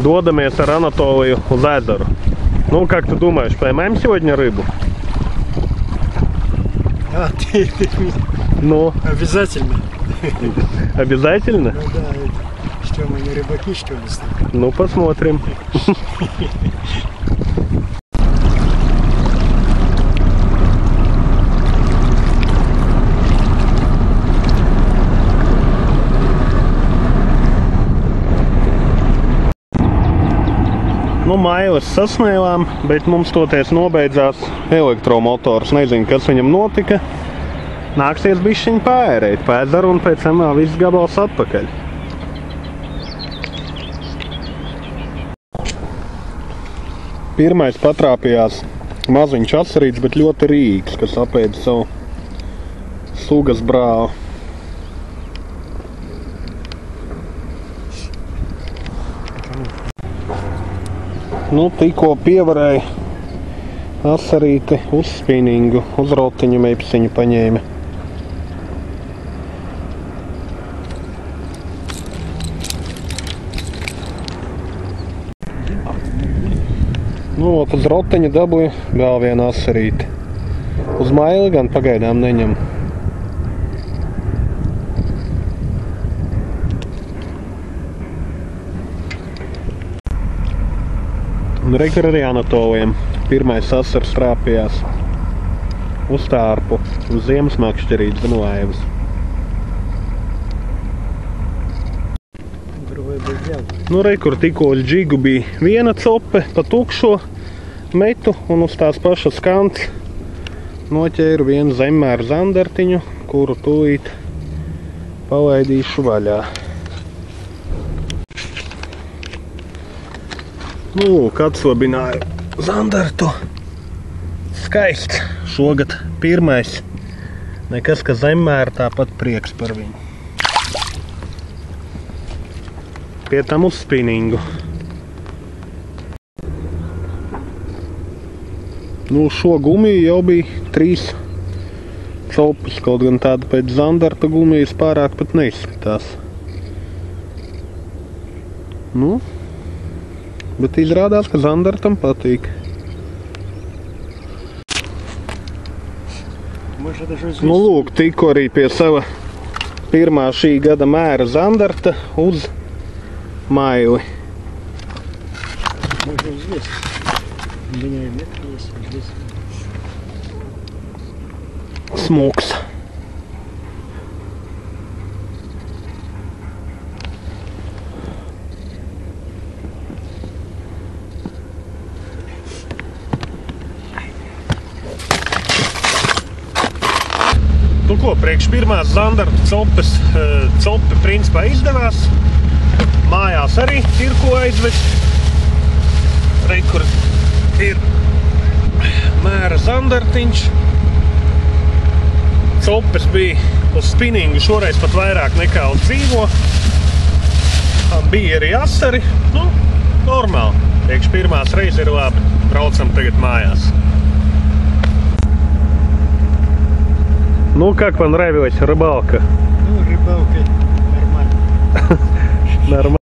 Додаmies ar Анатолию uz ezeru. Ну, как ты думаешь, поймаем сегодня рыбу? Ты Ну? обязательно. Обязательно? Ну да, это, что мы не рыбаки, что ли? Ну, посмотрим. Nu, mailes sasniegām, bet mums toties nobeidzās elektromotors. Nezinu, kas viņam notika. Nāksies bišķiņ paērēt pa ezeru un pēc tam vēl viss gabals atpakaļ. Pirmais patrāpījās maziņš asarīts, bet ļoti rīgs, kas apēda savu sugas brāli. Nu, tikko pievarēja asarīti uz spinningu, uz rotiņu meipsiņu paņēma. Nu, uz rotiņu dabūja vēl vienu asarīti. Uz maili gan pagaidām neņem. Un rekur arī Anatolijam. Pirmais asars trāpījās uz tārpu, uz ziemas makšķerītes un laivas. Nu, rekur tikko uz džigu bija viena cope pa tukšo metu un uz tās pašas kants noķēru vienu zemmēru zandartiņu, kuru tūlīt palaidīšu vaļā. Nu, atsobināju zandartu. Skaists. Šogad pirmais. Nekas, ka zemmēra, tāpat prieks par viņu. Pie tam uz spinningu. Nu, šo gumiju jau bija 3 copus, kaut gan tāda pēc zandarta gumijas pārāk pat neizskatās. Nu, bet izrādās, ka zandartam patīk. Nu, lūk, tikko arī pie sava pirmā šī gada mēra zandarta uz maili. Smuks. Nu ko, priekš pirmās zandarta cope principā izdevās. Mājās arī ir ko aizvest. Rekur ir mēra zandartiņš. Copes bija uz spinningu šoreiz pat vairāk nekā uz dzīvo. Bija arī asari. Nu, normāli. Priekš pirmās reizes ir labi. Braucam tagad mājās. Ну, как понравилась рыбалка? Ну, рыбалка нормально. Нормально.